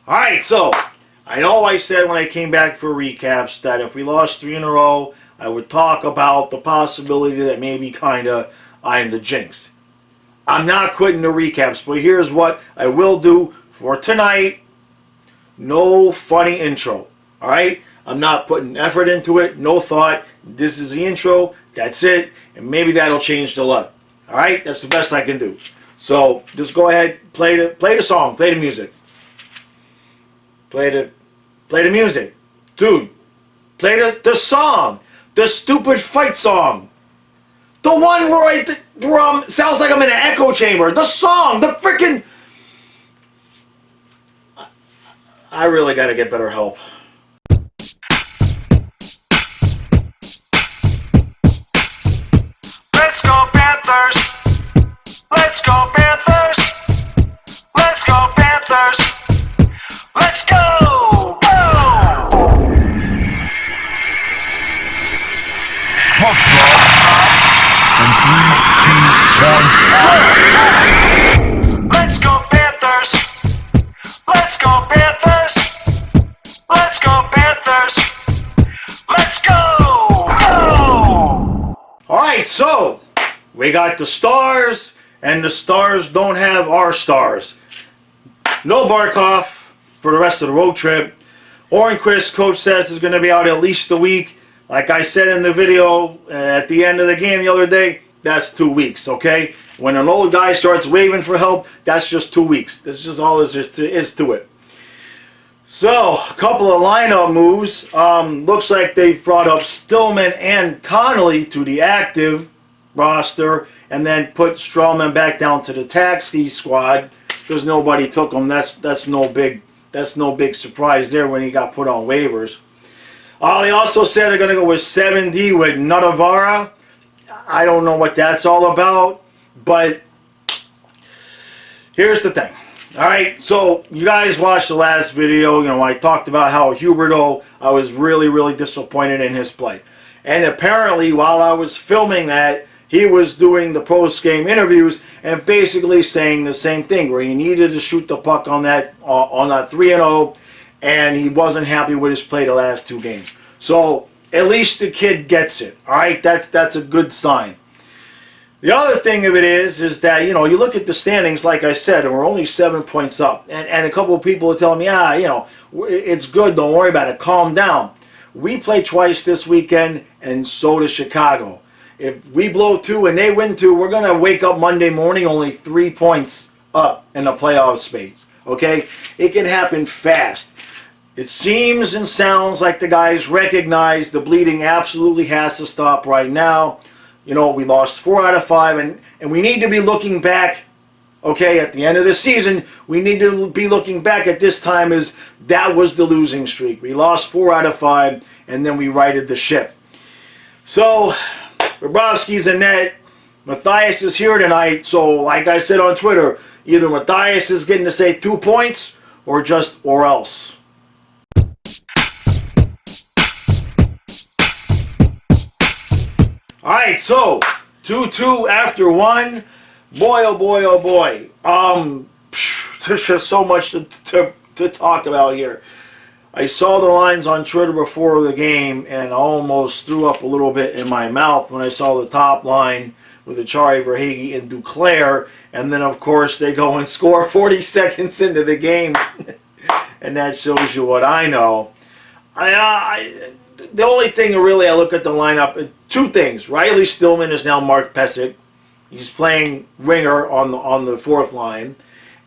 Alright, so I know I said when I came back for recaps that if we lost 3 in a row, I would talk about the possibility that maybe I'm the jinx. I'm not quitting the recaps, but here's what I will do for tonight. No funny intro. Alright? I'm not putting effort into it, no thought. This is the intro, that's it, and maybe that'll change the luck. Alright? That's the best I can do. So just go ahead, play the song, play the music. Play the music. Dude, play the song. The stupid fight song. The one where sounds like I'm in an echo chamber. The song. The freaking... I really gotta get better help. Let's go Panthers! Let's go Panthers! Let's go Panthers! Let's go! Puck drop. And 3, 2, 1. Let's go Panthers! Let's go Panthers! Let's go Panthers! Let's go! Alright, so we got the Stars, and the Stars don't have our stars. No Barkov for the rest of the road trip. Hornquist, coach says, is going to be out at least a week. Like I said in the video at the end of the game the other day, that's 2 weeks, okay? When an old guy starts waving for help, that's just 2 weeks. That's just all there is to it. So, a couple of lineup moves. Looks like they've brought up Stillman and Connolly to the active roster, and then put Strawman back down to the taxi squad because nobody took him. That's no big surprise there when he got put on waivers. They also said they're going to go with 7D with Nutavara. I don't know what that's all about, but here's the thing. Alright, so you guys watched the last video. I talked about how Huberdeau, I was really disappointed in his play. And apparently, while I was filming that, he was doing the post-game interviews and basically saying the same thing, where he needed to shoot the puck on that 3-0, and he wasn't happy with his play the last 2 games. So at least the kid gets it. All right, that's a good sign. The other thing of it is that you look at the standings, like I said, and we're only 7 points up, and a couple of people are telling me, it's good, don't worry about it, calm down. We play twice this weekend, and so does Chicago. If we blow 2 and they win 2, we're going to wake up Monday morning only 3 points up in the playoff space. Okay? It can happen fast. It seems and sounds like the guys recognize the bleeding absolutely has to stop right now. We lost 4 out of 5, and we need to be looking back, okay, at the end of the season, we need to be looking back at this time as that was the losing streak. We lost 4 out of 5, and then we righted the ship. So, Bobrovsky's in net. Matthias is here tonight, so like I said on Twitter, either Matthias is getting to say 2 points or else. Alright, so 2-2 after 1. Boy, oh boy, oh boy. There's just so much to talk about here. I saw the lines on Twitter before the game, and I almost threw up a little bit in my mouth when I saw the top line with Achari, Verhaeghe, and Duclair, and then of course they go and score 40 seconds into the game, and that shows you what I know. The only thing really I look at the lineup, 2 things. Riley Stillman is now Mark Pesic. He's playing winger on the 4th line,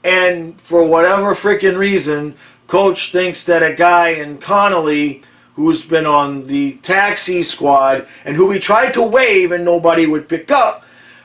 and for whatever freaking reason, coach thinks that a guy in Connolly, who's been on the taxi squad and who we tried to waive and nobody would pick up,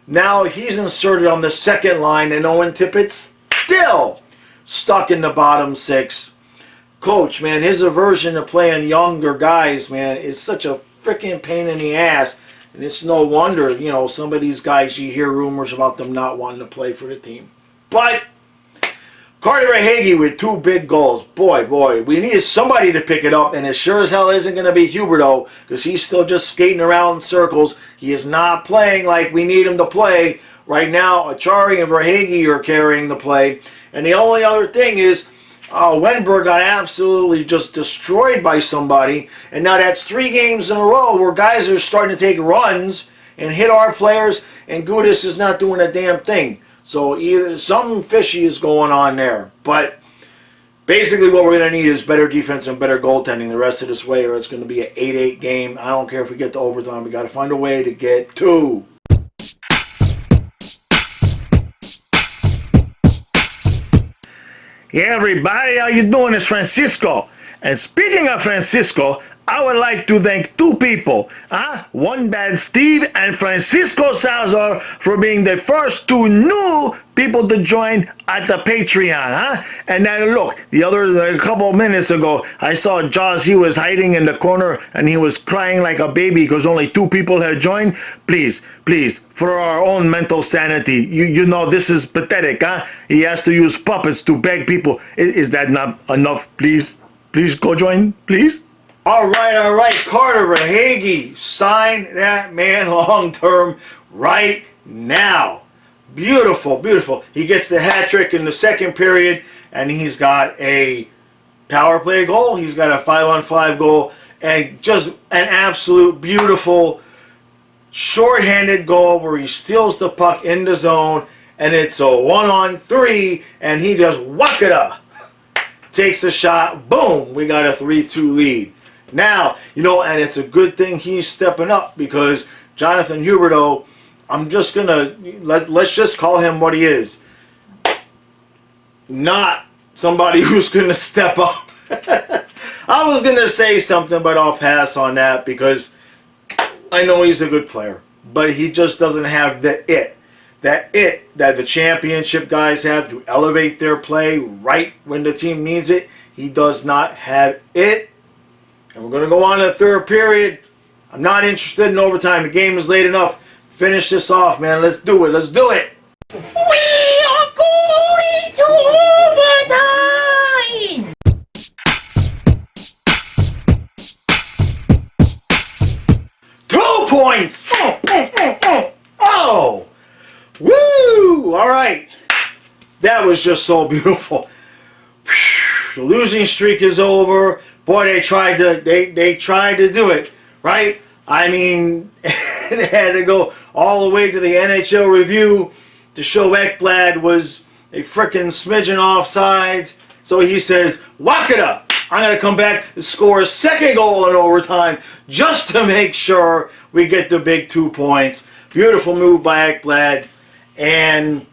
now he's inserted on the 2nd line, and Owen Tippett's still stuck in the bottom 6. Coach, man, his aversion to playing younger guys, man, is such a freaking pain in the ass. And it's no wonder, some of these guys, you hear rumors about them not wanting to play for the team. But Carter Verhaeghe with 2 big goals. Boy, we needed somebody to pick it up, and it sure as hell isn't going to be Huberdeau, because he's still just skating around in circles. He is not playing like we need him to play. Right now, Achari and Verhaeghe are carrying the play. And the only other thing is, Wenberg got absolutely just destroyed by somebody, and now that's 3 games in a row where guys are starting to take runs and hit our players, and Gudas is not doing a damn thing. So either something fishy is going on there. But basically what we're going to need is better defense and better goaltending the rest of this way, or it's going to be an 8-8 game. I don't care if we get to overtime. We got to find a way to get 2. Hey everybody, how you doing? It's Francisco. And speaking of Francisco, I would like to thank 2 people, One Bad Steve and Francisco Salazar, for being the first 2 new people to join at the Patreon, And then look, a couple of minutes ago, I saw Jaws. He was hiding in the corner and he was crying like a baby because only 2 people had joined. Please, for our own mental sanity, you know this is pathetic, He has to use puppets to beg people. Is that not enough? Please go join, please. All right. Carter Verhaeghe, sign that man long-term right now. Beautiful. He gets the hat trick in the second period, and he's got a power play goal. He's got a 5-on-5 goal, and just an absolute beautiful short-handed goal where he steals the puck in the zone, and it's a 1-on-3, and he just wakada takes a shot. Boom! We got a 3-2 lead. Now, and it's a good thing he's stepping up, because Jonathan Huberdeau, I'm just going to, let's just call him what he is. Not somebody who's going to step up. I was going to say something, but I'll pass on that because I know he's a good player. But he just doesn't have the it. That the championship guys have to elevate their play right when the team needs it. He does not have it. And we're going to go on to the third period. I'm not interested in overtime. The game is late enough. Finish this off, man. Let's do it. We are going to overtime! 2 points! Oh! Woo! All right. That was just so beautiful. The losing streak is over. Boy, they tried to do it, right? I mean, they had to go all the way to the NHL review to show Ekblad was a frickin' smidgen offsides. So he says, Wakada, I'm going to come back and score a second goal in overtime just to make sure we get the big 2 points. Beautiful move by Ekblad. And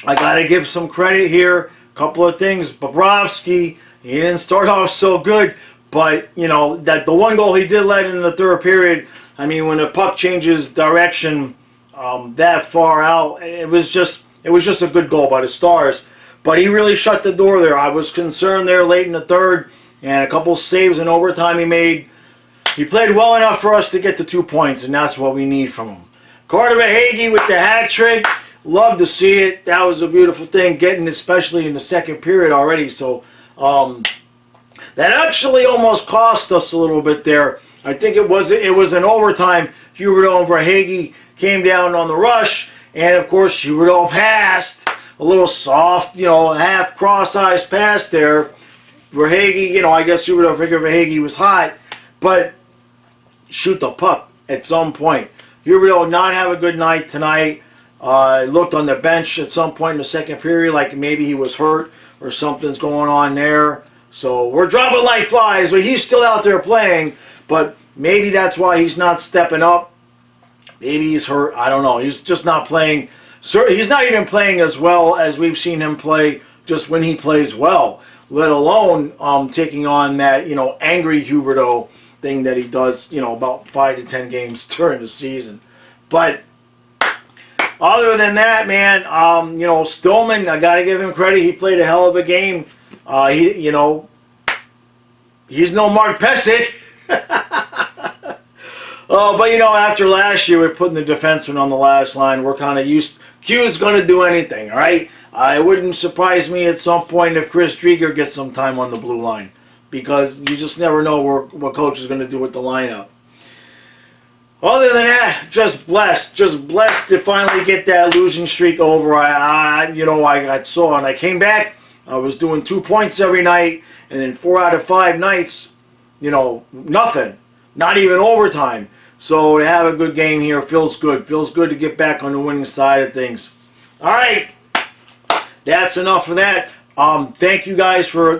I got to give some credit here. A couple of things. Bobrovsky, he didn't start off so good, but that the 1 goal he did let in the third period, I mean, when the puck changes direction that far out, it was just a good goal by the Stars. But he really shut the door there. I was concerned there late in the third, and a couple saves in overtime he made. He played well enough for us to get the 2 points, and that's what we need from him. Carter Verhaeghe with the hat trick. Love to see it. That was a beautiful thing, getting especially in the second period already. So that actually almost cost us a little bit there. I think it was an overtime. Huberdeau and Verhaeghe came down on the rush, and of course Huberdeau passed a little soft, half cross-eyes pass there. Verhaeghe, I guess Huberdeau figured Verhaeghe was hot, but shoot the puck at some point. Huberdeau not have a good night tonight. Looked on the bench at some point in the second period like maybe he was hurt or something's going on there. So we're dropping like flies, but he's still out there playing. But maybe that's why he's not stepping up. Maybe he's hurt. I don't know. He's just not playing. He's not even playing as well as we've seen him play just when he plays well, let alone taking on that, angry Huberdeau thing that he does, about 5 to 10 games during the season. But other than that, man, Stillman, I got to give him credit. He played a hell of a game. He's no Mark Pesic. But after last year, we're putting the defenseman on the last line. We're kind of used. Q's going to do anything, all right? It wouldn't surprise me at some point if Chris Drieger gets some time on the blue line, because you just never know what coach is going to do with the lineup. Other than that, just blessed to finally get that losing streak over. I saw, and I came back I was doing 2 points every night, and then 4 out of 5 nights, nothing. Not even overtime. So to have a good game here feels good. Feels good to get back on the winning side of things. All right. That's enough of that. Thank you guys for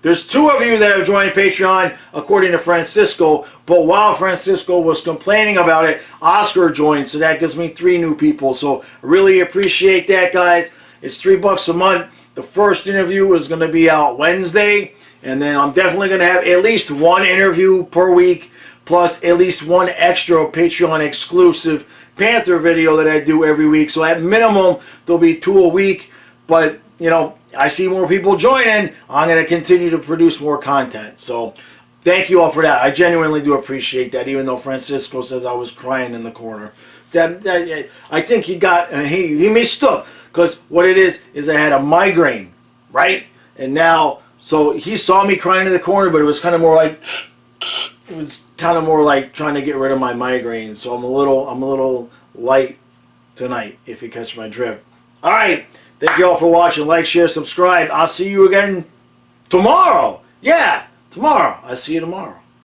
there's 2 of you that have joined Patreon, according to Francisco. But while Francisco was complaining about it, Oscar joined, so that gives me 3 new people. So I really appreciate that, guys. It's $3 a month. The first interview is going to be out Wednesday, and then I'm definitely going to have at least 1 interview per week, plus at least 1 extra Patreon exclusive Panther video that I do every week. So at minimum, there'll be 2 a week. But, I see more people joining. I'm going to continue to produce more content. So thank you all for that. I genuinely do appreciate that, even though Francisco says I was crying in the corner. I think he mistook, because what it is I had a migraine, right? And now, so he saw me crying in the corner, but it was kind of more like, trying to get rid of my migraine. So I'm a little light tonight, if you catch my drift. All right. Thank you all for watching. Like, share, subscribe. I'll see you again tomorrow. Yeah, tomorrow. I'll see you tomorrow.